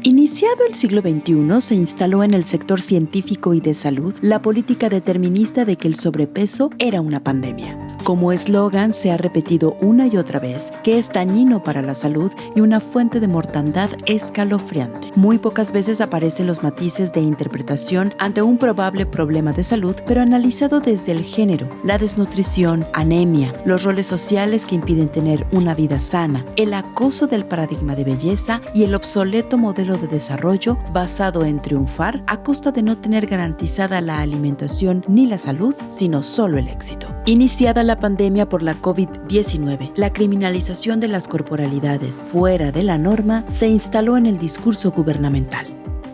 Iniciado el siglo XXI, se instaló en el sector científico y de salud la política determinista de que el sobrepeso era una pandemia. Como eslogan se ha repetido una y otra vez que es dañino para la salud y una fuente de mortandad escalofriante. Muy pocas veces aparecen los matices de interpretación ante un probable problema de salud, pero analizado desde el género, la desnutrición, anemia, los roles sociales que impiden tener una vida sana, el acoso del paradigma de belleza y el obsoleto modelo de desarrollo basado en triunfar a costa de no tener garantizada la alimentación ni la salud, sino solo el éxito. Iniciada la pandemia por la COVID-19, la criminalización de las corporalidades fuera de la norma se instaló en el discurso gubernamental.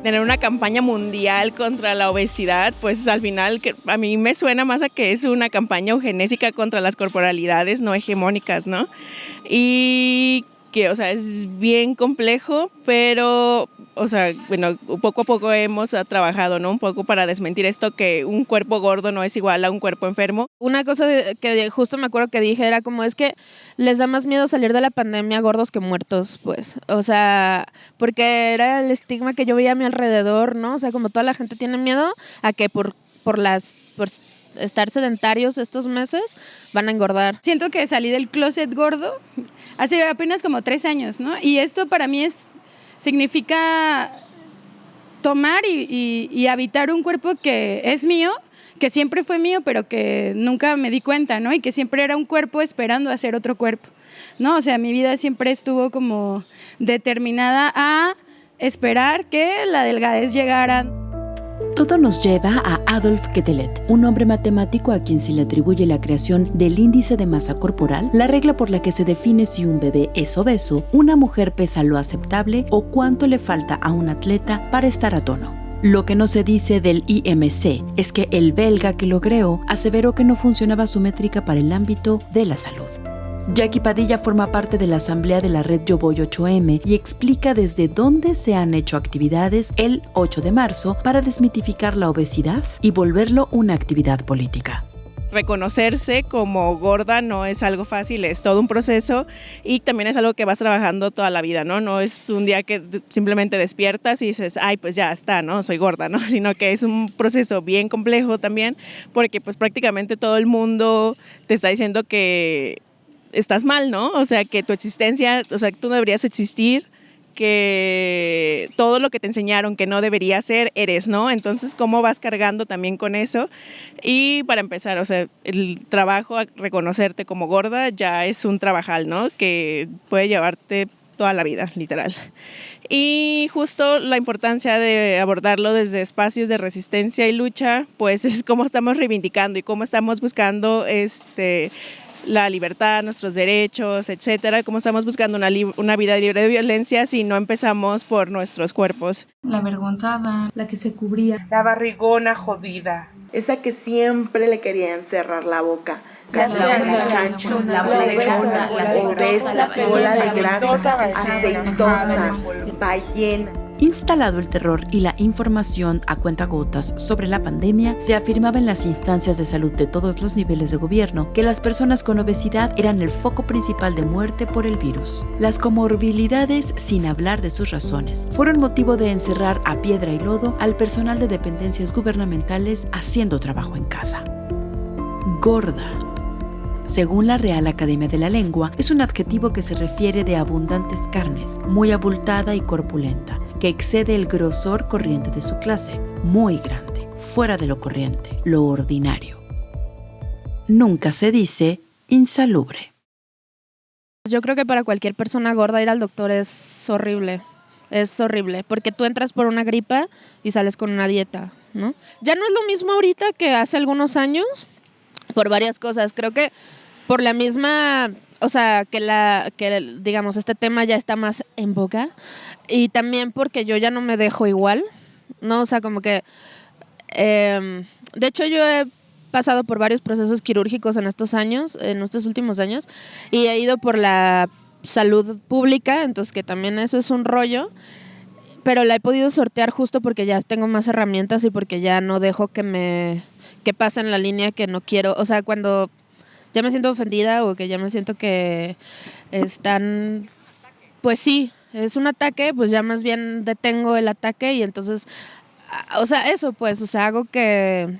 Tener una campaña mundial contra la obesidad, pues al final a mí me suena más a que es una campaña eugenésica contra las corporalidades no hegemónicas, ¿no? Y que, o sea, es bien complejo, pero, o sea, bueno, poco a poco hemos trabajado, ¿no? Un poco para desmentir esto que un cuerpo gordo no es igual a un cuerpo enfermo. Una cosa que justo me acuerdo que dije era como es que les da más miedo salir de la pandemia gordos que muertos, pues. O sea, porque era el estigma que yo veía a mi alrededor, ¿no? O sea, como toda la gente tiene miedo a que por estar sedentarios estos meses van a engordar. Siento que salí del closet gordo hace apenas como 3 años, ¿no? Y esto para mí significa tomar y habitar un cuerpo que es mío, que siempre fue mío, pero que nunca me di cuenta, ¿no? Y que siempre era un cuerpo esperando a ser otro cuerpo, ¿no? O sea, mi vida siempre estuvo como determinada a esperar que la delgadez llegara. Todo nos lleva a Adolf Quetelet, un hombre matemático a quien se le atribuye la creación del índice de masa corporal, la regla por la que se define si un bebé es obeso, una mujer pesa lo aceptable o cuánto le falta a un atleta para estar a tono. Lo que no se dice del IMC es que el belga que lo creó aseveró que no funcionaba su métrica para el ámbito de la salud. Jackie Padilla forma parte de la asamblea de la red Yo Voy 8M y explica desde dónde se han hecho actividades el 8 de marzo para desmitificar la obesidad y volverlo una actividad política. Reconocerse como gorda no es algo fácil, es todo un proceso y también es algo que vas trabajando toda la vida, ¿no? No es un día que simplemente despiertas y dices, ay, pues ya está, ¿no? Soy gorda, ¿no? Sino que es un proceso bien complejo también porque pues prácticamente todo el mundo te está diciendo que estás mal, ¿no? O sea, que tu existencia, o sea, que tú no deberías existir, que todo lo que te enseñaron que no debería ser, eres, ¿no? Entonces, ¿cómo vas cargando también con eso? Y para empezar, o sea, el trabajo a reconocerte como gorda ya es un trabajal, ¿no? Que puede llevarte toda la vida, literal. Y justo la importancia de abordarlo desde espacios de resistencia y lucha, pues es cómo estamos reivindicando y cómo estamos buscando la libertad, nuestros derechos, etcétera, cómo estamos buscando una vida libre de violencia si no empezamos por nuestros cuerpos. La avergonzada, la que se cubría, la barrigona jodida, esa que siempre le querían cerrar la boca, la chancha, la lechona, la obesa, la bola de grasa, aceitosa, ballena. Instalado el terror y la información a cuentagotas sobre la pandemia, se afirmaba en las instancias de salud de todos los niveles de gobierno que las personas con obesidad eran el foco principal de muerte por el virus. Las comorbilidades, sin hablar de sus razones, fueron motivo de encerrar a piedra y lodo al personal de dependencias gubernamentales haciendo trabajo en casa. Gorda. Según la Real Academia de la Lengua, es un adjetivo que se refiere de abundantes carnes, muy abultada y corpulenta, que excede el grosor corriente de su clase, muy grande, fuera de lo corriente, lo ordinario. Nunca se dice insalubre. Yo creo que para cualquier persona gorda ir al doctor es horrible, porque tú entras por una gripa y sales con una dieta, ¿no? Ya no es lo mismo ahorita que hace algunos años, por varias cosas. Creo que por la misma, o sea, que digamos, este tema ya está más en boga y también porque yo ya no me dejo igual, ¿no? O sea, como que, de hecho yo he pasado por varios procesos quirúrgicos en estos últimos años, y he ido por la salud pública, entonces que también eso es un rollo, pero la he podido sortear justo porque ya tengo más herramientas y porque ya no dejo que pasen la línea que no quiero. O sea, cuando ya me siento ofendida o que ya me siento que están, pues sí, es un ataque, pues ya más bien detengo el ataque y entonces, o sea, eso pues, o sea, hago que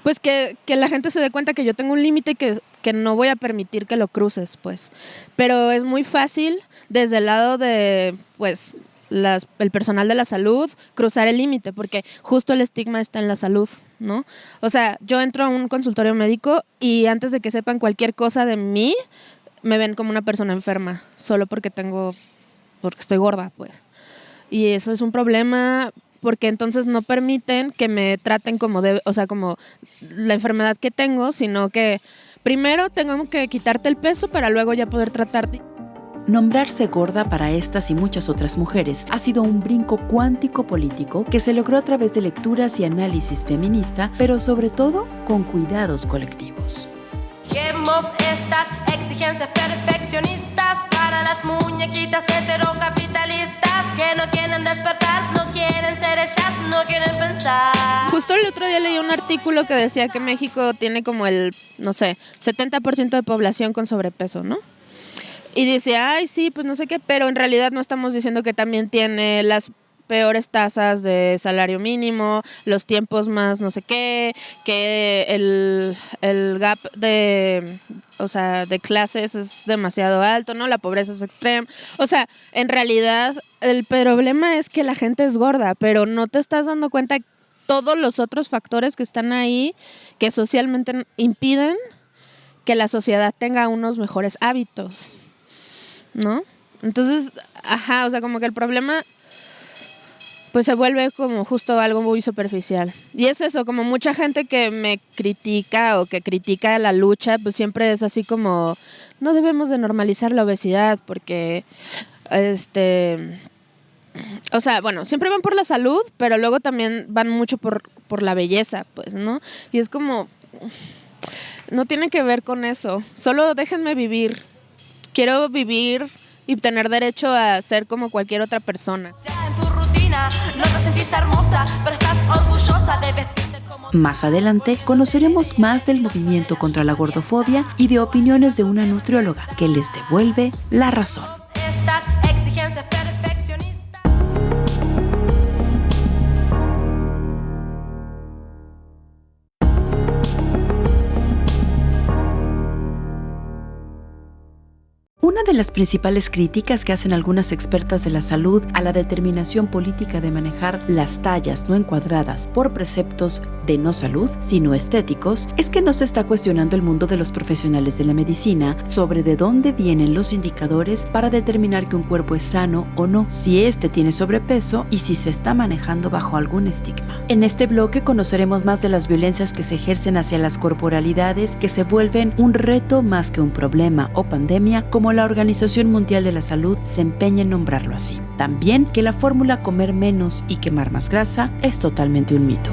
pues que la gente se dé cuenta que yo tengo un límite que no voy a permitir que lo cruces, pues. Pero es muy fácil desde el lado de, pues, el personal de la salud cruzar el límite, porque justo el estigma está en la salud, ¿no? O sea, yo entro a un consultorio médico y antes de que sepan cualquier cosa de mí, me ven como una persona enferma, solo porque estoy gorda, pues. Y eso es un problema porque entonces no permiten que me traten como como la enfermedad que tengo, sino que primero tengo que quitarte el peso para luego ya poder tratarte. Nombrarse gorda para estas y muchas otras mujeres ha sido un brinco cuántico político que se logró a través de lecturas y análisis feminista, pero sobre todo con cuidados colectivos. Dejemos estas exigencias perfeccionistas para las muñequitas heterocapitalistas que no quieren despertar, no quieren ser ellas, no quieren pensar. Justo el otro día leí un artículo que decía que México tiene como el, 70% de población con sobrepeso, ¿no? Y dice, ay, sí, pues no sé qué, pero en realidad no estamos diciendo que también tiene las peores tasas de salario mínimo, los tiempos más no sé qué, que el gap de clases es demasiado alto, ¿no? La pobreza es extrema. O sea, en realidad el problema es que la gente es gorda, pero no te estás dando cuenta de todos los otros factores que están ahí que socialmente impiden que la sociedad tenga unos mejores hábitos, ¿no? Entonces, o sea, como que el problema pues se vuelve como justo algo muy superficial. Y es eso, como mucha gente que me critica o que critica la lucha, pues siempre es así como, no debemos de normalizar la obesidad porque, o sea, bueno, siempre van por la salud, pero luego también van mucho por la belleza, pues, ¿no? Y es como, no tiene que ver con eso, solo déjenme vivir. Quiero vivir y tener derecho a ser como cualquier otra persona. No te sentiste hermosa, pero estás orgullosa de vestirte como... Más adelante conoceremos más del movimiento contra la gordofobia y de opiniones de una nutrióloga que les devuelve la razón. Estas exigencias perfeccionistas. Una de las principales críticas que hacen algunas expertas de la salud a la determinación política de manejar las tallas no encuadradas por preceptos de no salud, sino estéticos, es que no se está cuestionando el mundo de los profesionales de la medicina sobre de dónde vienen los indicadores para determinar que un cuerpo es sano o no, si éste tiene sobrepeso y si se está manejando bajo algún estigma. En este bloque conoceremos más de las violencias que se ejercen hacia las corporalidades que se vuelven un reto más que un problema o pandemia, como la Organización Mundial de la Salud se empeña en nombrarlo así. También que la fórmula comer menos y quemar más grasa es totalmente un mito.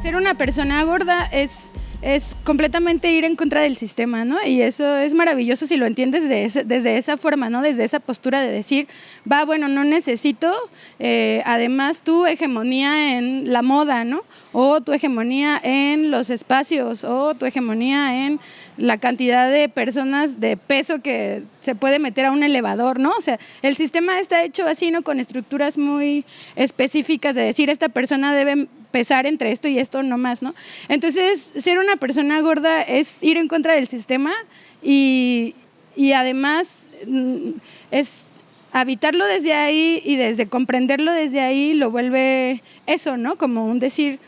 Ser una persona gorda es completamente ir en contra del sistema, ¿no? Y eso es maravilloso si lo entiendes desde esa forma, ¿no? Desde esa postura de decir, bueno, no necesito, además tu hegemonía en la moda, ¿no? O tu hegemonía en los espacios, o tu hegemonía en la cantidad de personas de peso que se puede meter a un elevador, ¿no? O sea, el sistema está hecho así, ¿no? Con estructuras muy específicas de decir, esta persona debe pesar entre esto y esto no más, ¿no? Entonces, ser una persona gorda es ir en contra del sistema y además es habitarlo desde ahí y desde comprenderlo desde ahí lo vuelve eso, ¿no? Como un decir,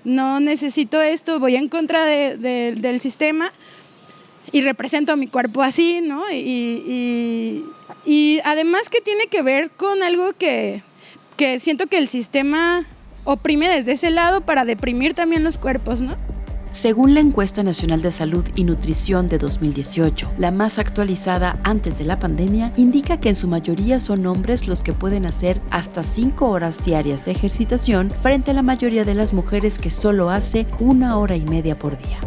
no necesito esto, voy en contra del sistema y represento a mi cuerpo así, ¿no? Y además que tiene que ver con algo que siento que el sistema oprime desde ese lado para deprimir también los cuerpos, ¿no? Según la Encuesta Nacional de Salud y Nutrición de 2018, la más actualizada antes de la pandemia, indica que en su mayoría son hombres los que pueden hacer hasta 5 horas diarias de ejercitación frente a la mayoría de las mujeres que solo hace 1 hora y media por día.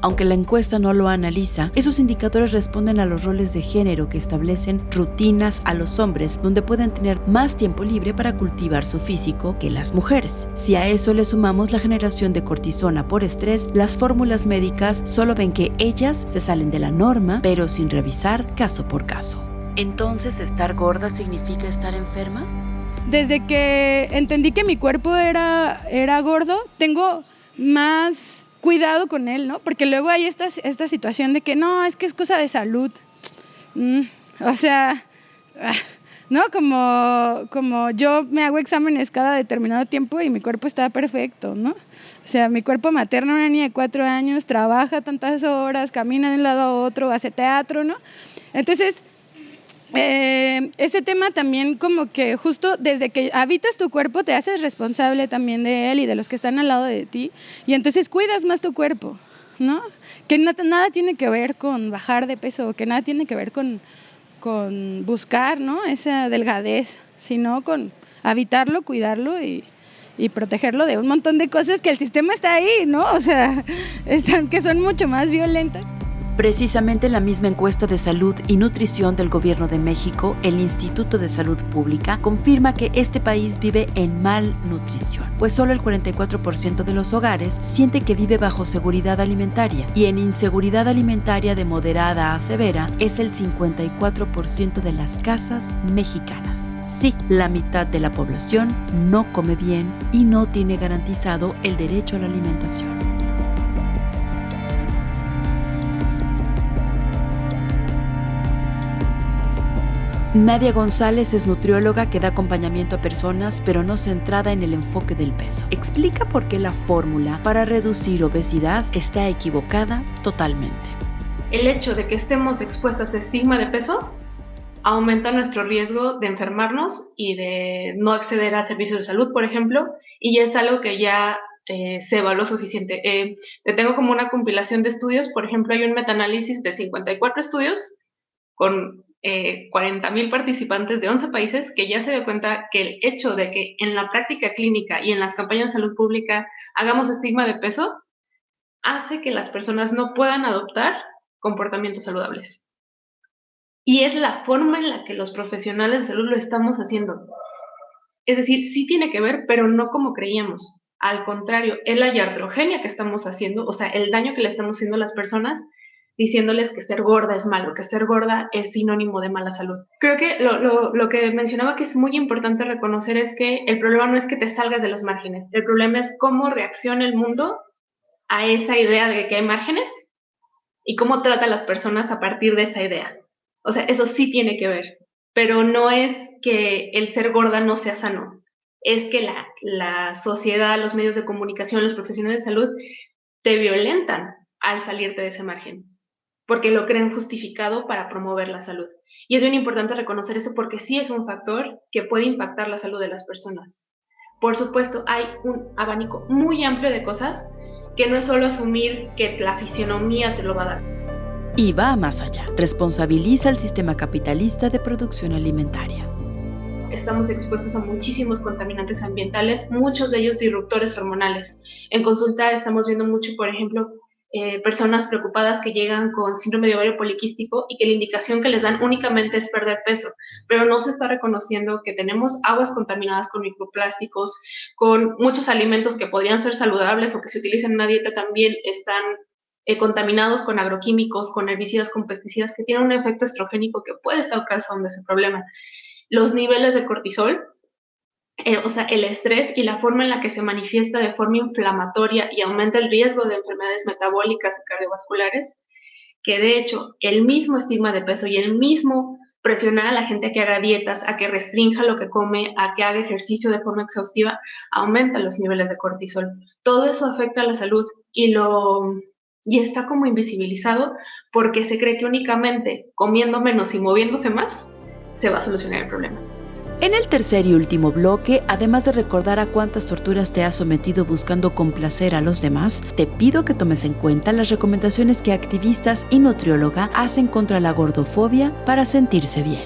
Aunque la encuesta no lo analiza, esos indicadores responden a los roles de género que establecen rutinas a los hombres donde pueden tener más tiempo libre para cultivar su físico que las mujeres. Si a eso le sumamos la generación de cortisona por estrés, las fórmulas médicas solo ven que ellas se salen de la norma, pero sin revisar caso por caso. ¿Entonces estar gorda significa estar enferma? Desde que entendí que mi cuerpo era gordo, tengo más cuidado con él, ¿no? Porque luego hay esta situación de que no, es que es cosa de salud. O sea, ¿no? Como yo me hago exámenes cada determinado tiempo y mi cuerpo está perfecto, ¿no? O sea, mi cuerpo materno, una niña de 4 años, trabaja tantas horas, camina de un lado a otro, hace teatro, ¿no? Entonces, ese tema también como que justo desde que habitas tu cuerpo te haces responsable también de él y de los que están al lado de ti y entonces cuidas más tu cuerpo, ¿no? Que nada tiene que ver con bajar de peso, que nada tiene que ver con buscar, ¿no? Esa delgadez, sino con habitarlo, cuidarlo y protegerlo de un montón de cosas que el sistema está ahí, ¿no? O sea, que son mucho más violentas. Precisamente en la misma encuesta de salud y nutrición del Gobierno de México, el Instituto de Salud Pública confirma que este país vive en malnutrición, pues solo el 44% de los hogares siente que vive bajo seguridad alimentaria y en inseguridad alimentaria de moderada a severa es el 54% de las casas mexicanas. Sí, la mitad de la población no come bien y no tiene garantizado el derecho a la alimentación. Nadia González es nutrióloga que da acompañamiento a personas, pero no centrada en el enfoque del peso. Explica por qué la fórmula para reducir obesidad está equivocada totalmente. El hecho de que estemos expuestas a estigma de peso aumenta nuestro riesgo de enfermarnos y de no acceder a servicios de salud, por ejemplo, y es algo que ya se evaluó suficiente. Te tengo como una compilación de estudios, por ejemplo, hay un metaanálisis de 54 estudios con 40,000 participantes de 11 países que ya se dio cuenta que el hecho de que en la práctica clínica y en las campañas de salud pública hagamos estigma de peso hace que las personas no puedan adoptar comportamientos saludables. Y es la forma en la que los profesionales de salud lo estamos haciendo. Es decir, sí tiene que ver, pero no como creíamos. Al contrario, es la iatrogenia que estamos haciendo, o sea, el daño que le estamos haciendo a las personas diciéndoles que ser gorda es malo, que ser gorda es sinónimo de mala salud. Creo que lo que mencionaba que es muy importante reconocer es que el problema no es que te salgas de los márgenes, el problema es cómo reacciona el mundo a esa idea de que hay márgenes y cómo trata a las personas a partir de esa idea. O sea, eso sí tiene que ver, pero no es que el ser gorda no sea sano, es que la sociedad, los medios de comunicación, los profesionales de salud te violentan al salirte de ese margen, porque lo creen justificado para promover la salud. Y es bien importante reconocer eso porque sí es un factor que puede impactar la salud de las personas. Por supuesto, hay un abanico muy amplio de cosas que no es solo asumir que la fisionomía te lo va a dar. Y va más allá. Responsabiliza al sistema capitalista de producción alimentaria. Estamos expuestos a muchísimos contaminantes ambientales, muchos de ellos disruptores hormonales. En consulta estamos viendo mucho, por ejemplo, personas preocupadas que llegan con síndrome de ovario poliquístico y que la indicación que les dan únicamente es perder peso, pero no se está reconociendo que tenemos aguas contaminadas con microplásticos, con muchos alimentos que podrían ser saludables o que se utilizan en una dieta también están contaminados con agroquímicos, con herbicidas, con pesticidas que tienen un efecto estrogénico que puede estar causando ese problema. Los niveles de cortisol, o sea, el estrés y la forma en la que se manifiesta de forma inflamatoria y aumenta el riesgo de enfermedades metabólicas y cardiovasculares, que de hecho el mismo estigma de peso y el mismo presionar a la gente a que haga dietas, a que restrinja lo que come, a que haga ejercicio de forma exhaustiva, aumenta los niveles de cortisol. Todo eso afecta a la salud y está como invisibilizado porque se cree que únicamente comiendo menos y moviéndose más se va a solucionar el problema. En el tercer y último bloque, además de recordar a cuántas torturas te has sometido buscando complacer a los demás, te pido que tomes en cuenta las recomendaciones que activistas y nutrióloga hacen contra la gordofobia para sentirse bien.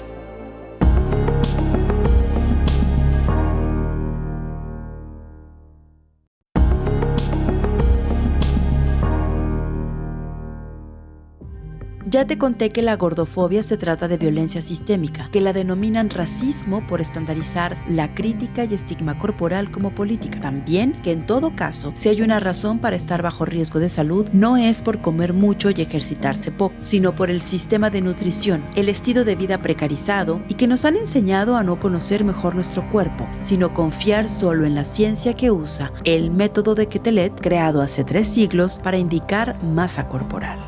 Ya te conté que la gordofobia se trata de violencia sistémica, que la denominan racismo por estandarizar la crítica y estigma corporal como política. También que en todo caso, si hay una razón para estar bajo riesgo de salud, no es por comer mucho y ejercitarse poco, sino por el sistema de nutrición, el estilo de vida precarizado y que nos han enseñado a no conocer mejor nuestro cuerpo, sino confiar solo en la ciencia que usa el método de Quetelet, creado hace 3 siglos para indicar masa corporal.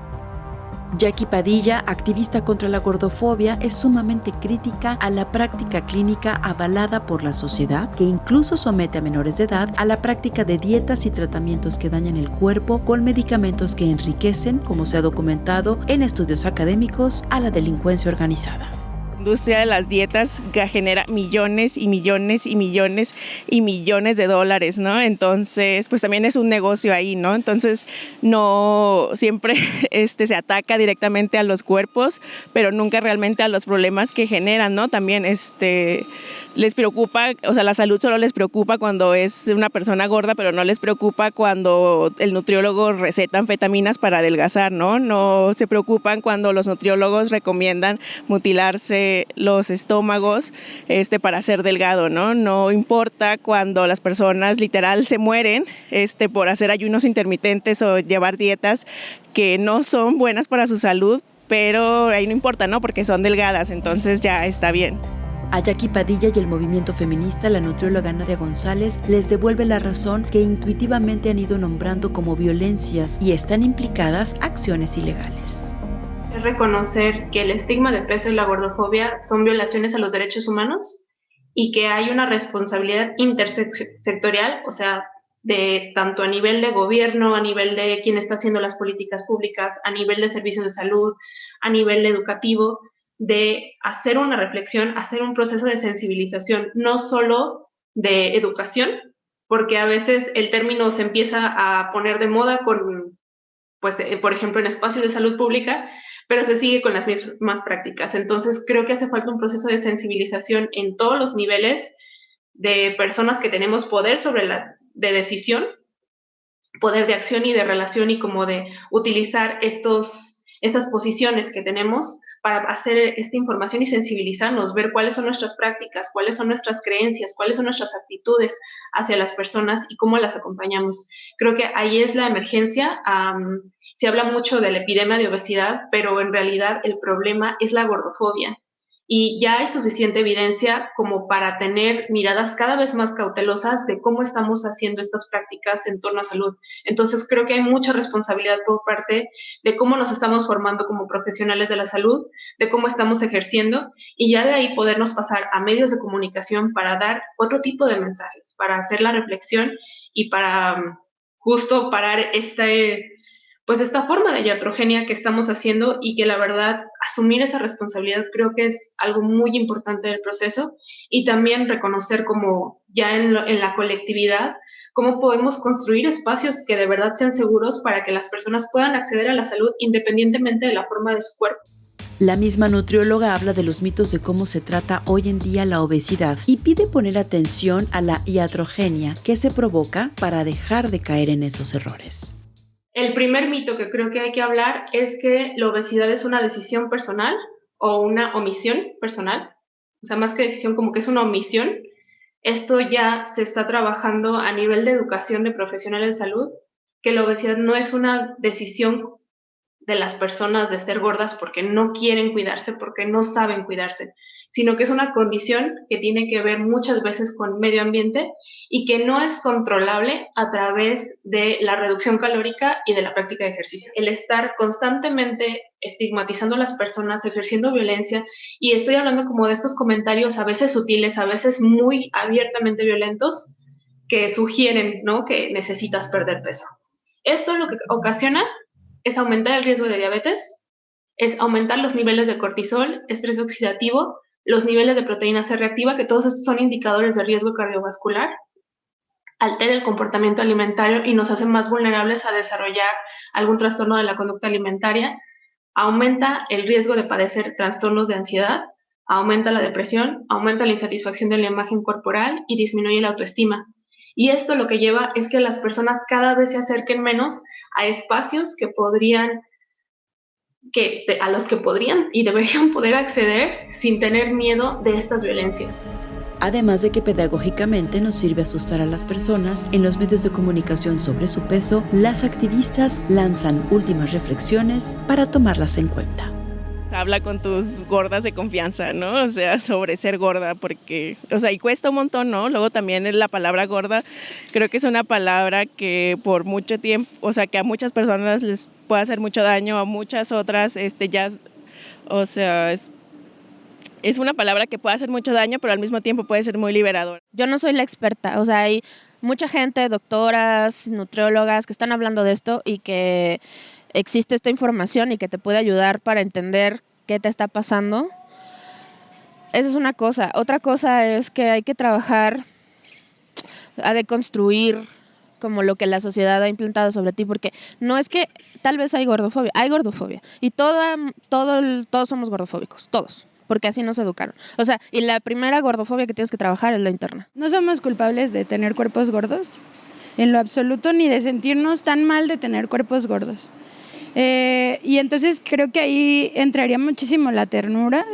Jackie Padilla, activista contra la gordofobia, es sumamente crítica a la práctica clínica avalada por la sociedad, que incluso somete a menores de edad a la práctica de dietas y tratamientos que dañan el cuerpo con medicamentos que enriquecen, como se ha documentado en estudios académicos, a la delincuencia organizada. La industria de las dietas genera millones y millones y millones y millones de dólares, ¿no? Entonces, pues también es un negocio ahí, ¿no? Entonces, no siempre se ataca directamente a los cuerpos, pero nunca realmente a los problemas que generan, ¿no? También les preocupa, o sea, la salud solo les preocupa cuando es una persona gorda, pero no les preocupa cuando el nutriólogo receta anfetaminas para adelgazar, ¿no? No se preocupan cuando los nutriólogos recomiendan mutilarse los estómagos para ser delgado, ¿no? No importa cuando las personas literal se mueren por hacer ayunos intermitentes o llevar dietas que no son buenas para su salud, pero ahí no importa, ¿no? Porque son delgadas, entonces ya está bien. A Jackie Padilla y el movimiento feminista, la nutrióloga Nadia González les devuelve la razón que intuitivamente han ido nombrando como violencias y están implicadas acciones ilegales. Es reconocer que el estigma de peso y la gordofobia son violaciones a los derechos humanos y que hay una responsabilidad intersectorial, o sea, de tanto a nivel de gobierno, a nivel de quien está haciendo las políticas públicas, a nivel de servicios de salud, a nivel educativo, de hacer una reflexión, hacer un proceso de sensibilización, no solo de educación, porque a veces el término se empieza a poner de moda con, pues, por ejemplo, en espacios de salud pública, pero se sigue con las mismas prácticas. Entonces, creo que hace falta un proceso de sensibilización en todos los niveles de personas que tenemos poder de decisión, poder de acción y de relación y como de utilizar estas posiciones que tenemos para hacer esta información y sensibilizarnos, ver cuáles son nuestras prácticas, cuáles son nuestras creencias, cuáles son nuestras actitudes hacia las personas y cómo las acompañamos. Creo que ahí es la emergencia. Se habla mucho de la epidemia de obesidad, pero en realidad el problema es la gordofobia. Y ya hay suficiente evidencia como para tener miradas cada vez más cautelosas de cómo estamos haciendo estas prácticas en torno a salud. Entonces creo que hay mucha responsabilidad por parte de cómo nos estamos formando como profesionales de la salud, de cómo estamos ejerciendo y ya de ahí podernos pasar a medios de comunicación para dar otro tipo de mensajes, para hacer la reflexión y para justo parar esta forma de iatrogenia que estamos haciendo y que la verdad asumir esa responsabilidad creo que es algo muy importante del proceso y también reconocer como ya en la colectividad cómo podemos construir espacios que de verdad sean seguros para que las personas puedan acceder a la salud independientemente de la forma de su cuerpo. La misma nutrióloga habla de los mitos de cómo se trata hoy en día la obesidad y pide poner atención a la iatrogenia que se provoca para dejar de caer en esos errores. El primer mito que creo que hay que hablar es que la obesidad es una decisión personal o una omisión personal. O sea, más que decisión, como que es una omisión. Esto ya se está trabajando a nivel de educación de profesionales de salud, que la obesidad no es una decisión de las personas de ser gordas porque no quieren cuidarse, porque no saben cuidarse, sino que es una condición que tiene que ver muchas veces con medio ambiente y que no es controlable a través de la reducción calórica y de la práctica de ejercicio. El estar constantemente estigmatizando a las personas, ejerciendo violencia, y estoy hablando como de estos comentarios a veces sutiles, a veces muy abiertamente violentos, que sugieren, ¿no?, que necesitas perder peso. Esto lo que ocasiona es aumentar el riesgo de diabetes, es aumentar los niveles de cortisol, estrés oxidativo, los niveles de proteína C reactiva, que todos estos son indicadores de riesgo cardiovascular, altera el comportamiento alimentario y nos hace más vulnerables a desarrollar algún trastorno de la conducta alimentaria, aumenta el riesgo de padecer trastornos de ansiedad, aumenta la depresión, aumenta la insatisfacción de la imagen corporal y disminuye la autoestima. Y esto lo que lleva es que las personas cada vez se acerquen menos a espacios que podrían a los que podrían y deberían poder acceder sin tener miedo de estas violencias. Además de que pedagógicamente nos sirve asustar a las personas, en los medios de comunicación sobre su peso, las activistas lanzan últimas reflexiones para tomarlas en cuenta. Habla con tus gordas de confianza, ¿no? O sea, sobre ser gorda, porque, o sea, y cuesta un montón, ¿no? Luego también la palabra gorda, creo que es una palabra que por mucho tiempo, o sea, que a muchas personas les puede hacer mucho daño, a muchas otras, ya, o sea, es una palabra que puede hacer mucho daño, pero al mismo tiempo puede ser muy liberadora. Yo no soy la experta, o sea, hay mucha gente, doctoras, nutriólogas, que están hablando de esto y que existe esta información y que te puede ayudar para entender qué te está pasando. Esa es una cosa. Otra cosa es que hay que trabajar a deconstruir como lo que la sociedad ha implantado sobre ti, porque no es que tal vez hay gordofobia y todos somos gordofóbicos, todos. Porque así nos educaron. O sea, y la primera gordofobia que tienes que trabajar es la interna. No somos culpables de tener cuerpos gordos, en lo absoluto, ni de sentirnos tan mal de tener cuerpos gordos. Y entonces creo que ahí entraría muchísimo la ternura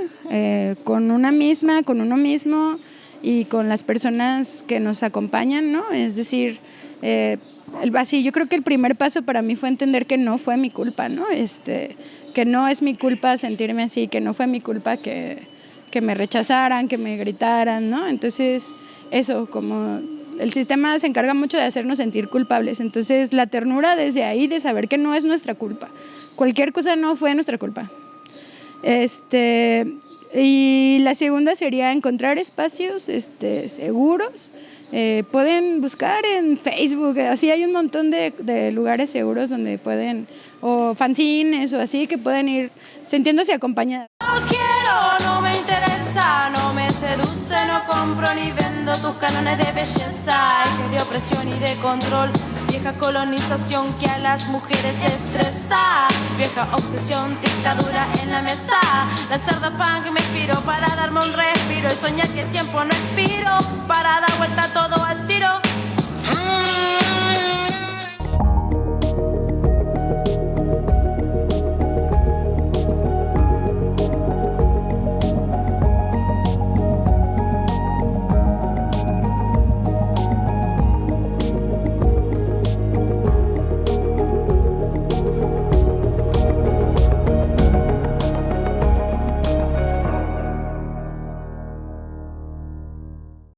con una misma, con uno mismo y con las personas que nos acompañan, ¿no? Es decir, así, yo creo que el primer paso para mí fue entender que no fue mi culpa, ¿no? Que no es mi culpa sentirme así, que no fue mi culpa que me rechazaran, que me gritaran, ¿no? Entonces, eso, como el sistema se encarga mucho de hacernos sentir culpables. Entonces, la ternura desde ahí, de saber que no es nuestra culpa. Cualquier cosa no fue nuestra culpa. Y la segunda sería encontrar espacios seguros. Pueden buscar en Facebook, así hay un montón de lugares seguros donde pueden, o fanzines o así, que pueden ir sintiéndose acompañadas. No quiero, no me interesa, no me seduce, no compro ni vendo tus cánones de belleza, eje de opresión y de control, vieja colonización que a las mujeres estresa, vieja obsesión, dictadura en la mesa, la cerda punk me inspiró para darme un respiro y soñar que el tiempo no expiro, para dar vuelta todo al